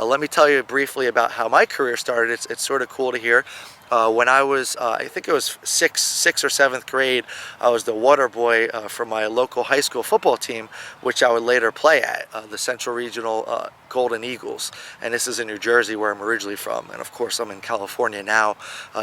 Let me tell you briefly about how my career started. It's sort of cool to hear. When I was, I think it was sixth or seventh grade, I was the water boy for my local high school football team, which I would later play at, the Central Regional Golden Eagles. And this is in New Jersey, where I'm originally from. And of course, I'm in California now,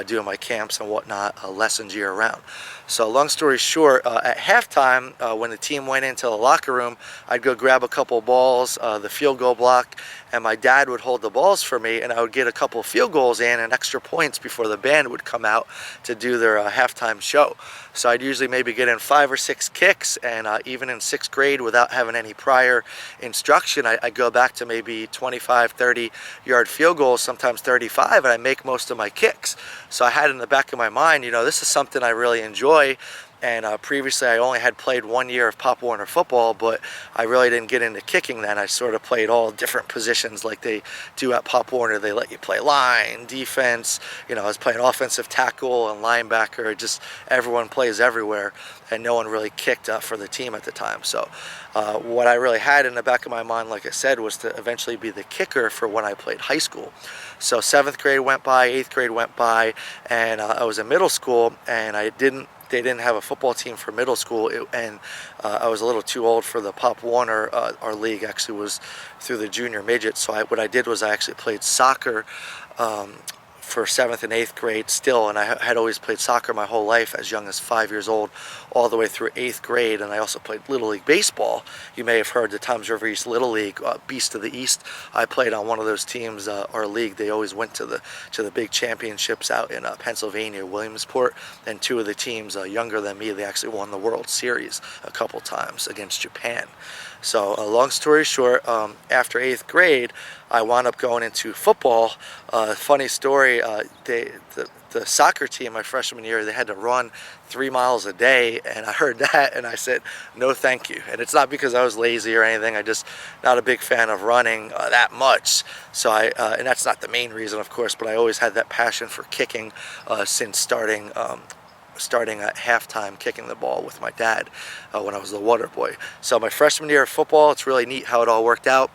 doing my camps and whatnot, lessons year round. So long story short, at halftime, when the team went into the locker room, I'd go grab a couple balls, the field goal block, and my dad would hold the balls for me, and I would get a couple field goals in and extra points before the band would come out to do their halftime show. So I'd usually maybe get in 5 or 6 kicks, and even in 6th grade, without having any prior instruction, I'd go back to maybe 25, 30-yard field goals, sometimes 35, and I make most of my kicks. So I had in the back of my mind, this is something I really enjoy. And previously I only had played 1 year of Pop Warner football, but I really didn't get into kicking then. I sort of played all different positions like they do at Pop Warner. They let you play line, defense, I was playing offensive tackle and linebacker. Just everyone plays everywhere, and no one really kicked for the team at the time. So what I really had in the back of my mind, like I said, was to eventually be the kicker for when I played high school. So 7th grade went by, 8th grade went by, and I was in middle school, and they didn't have a football team for middle school, and I was a little too old for the Pop Warner. Our league actually was through the junior midget, so what I did was I actually played soccer for 7th and 8th grade still, and I had always played soccer my whole life, as young as 5 years old, all the way through 8th grade. And I also played Little League Baseball. You may have heard the Toms River East Little League, Beast of the East. I played on one of those teams, our league. They always went to the big championships out in Pennsylvania, Williamsport, and 2 of the teams younger than me, they actually won the World Series a couple times against Japan. So long story short, after 8th grade, I wound up going into football. Funny story, the soccer team my freshman year, they had to run 3 miles a day, and I heard that and I said, no thank you. And it's not because I was lazy or anything, I just not a big fan of running that much. So and that's not the main reason, of course, but I always had that passion for kicking since starting at halftime, kicking the ball with my dad when I was the water boy. So my freshman year of football, it's really neat how it all worked out.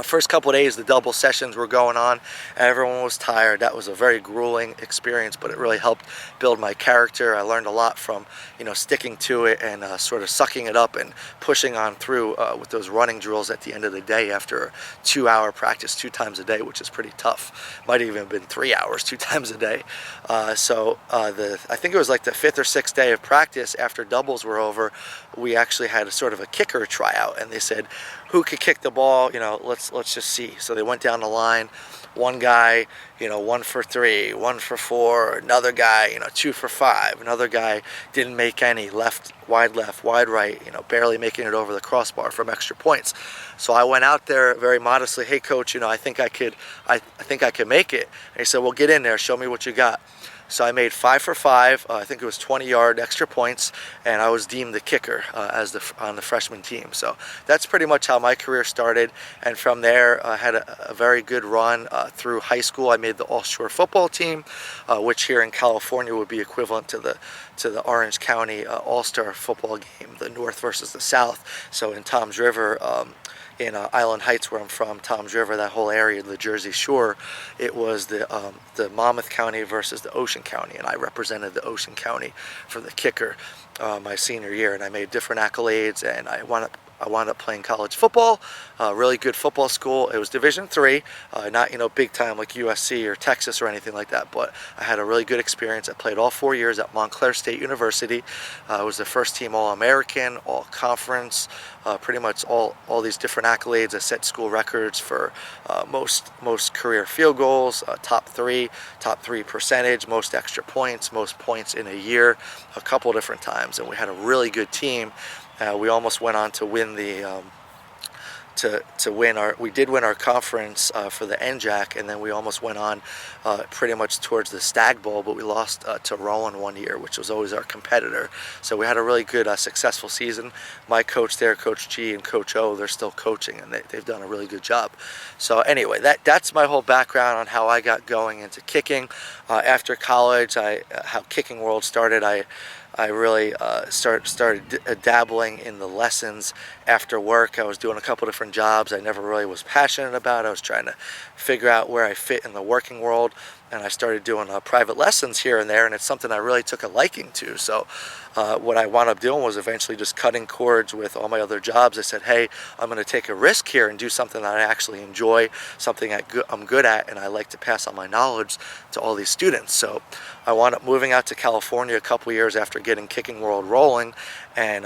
First couple of days, the double sessions were going on. Everyone was tired. That was a very grueling experience, but it really helped build my character. I learned a lot from, sticking to it and sort of sucking it up and pushing on through with those running drills at the end of the day after a 2-hour practice 2 times a day, which is pretty tough. Might have even been 3 hours 2 times a day. I think it was like the 5th or 6th day of practice after doubles were over, we actually had a sort of a kicker tryout, and they said, who could kick the ball? Let's just see. So they went down the line. One guy, 1 for 3, 1 for 4. Another guy, 2 for 5. Another guy didn't make any. Left, wide right. Barely making it over the crossbar from extra points. So I went out there very modestly. Hey, coach, I think I could make it. And he said, well, get in there. Show me what you got. So I made 5 for 5. I think it was 20-yard extra points, and I was deemed the kicker on the freshman team. So that's pretty much how my career started. And from there, I had a very good run through high school. I made the all-shore football team, which here in California would be equivalent to the Orange County All-Star football game, the North versus the South. So in Toms River, in Island Heights, where I'm from, Toms River, that whole area, the Jersey Shore, it was the Monmouth County versus the Ocean County, and I represented the Ocean County for the kicker my senior year, and I made different accolades, and I wound up playing college football, really good football school. It was Division III, not big time like USC or Texas or anything like that, but I had a really good experience. I played all 4 years at Montclair State University. I was the first team All-American, All-Conference, pretty much all these different accolades. I set school records for most career field goals, top three percentage, most extra points, most points in a year, a couple different times, and we had a really good team. We almost went on to win we did win our conference for the NJAC, and then we almost went on pretty much towards the Stag Bowl, but we lost to Rowan one year, which was always our competitor. So we had a really good, successful season. My coach there, Coach G and Coach O, they're still coaching, and they've done a really good job. So anyway, that's my whole background on how I got going into kicking. After college, how Kicking World started, I really started dabbling in the lessons after work. I was doing a couple different jobs I never really was passionate about. I was trying to figure out where I fit in the working world, and I started doing private lessons here and there, and it's something I really took a liking to. So what I wound up doing was eventually just cutting cords with all my other jobs. I said, hey, I'm going to take a risk here and do something that I actually enjoy, something I'm good at, and I like to pass on my knowledge to all these students. So I wound up moving out to California a couple years after getting Kicking World rolling, and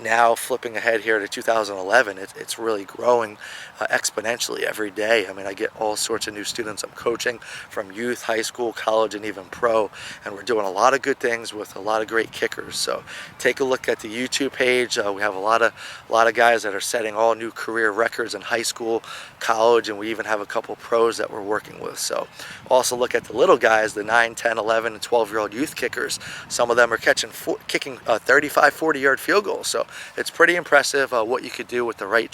now flipping ahead here to 2011, it's really growing exponentially every day. I mean, I get all sorts of new students I'm coaching from youth, high school, college, and even pro, and we're doing a lot of good things with a lot of great kickers. So take a look at the YouTube page. We have a lot of guys that are setting all new career records in high school, college, and we even have a couple pros that we're working with. So also look at the little guys, the 9, 10, 11, and 12-year-old youth kickers. Some of them are kicking 35, 40-yard field goals. So it's pretty impressive what you could do with the right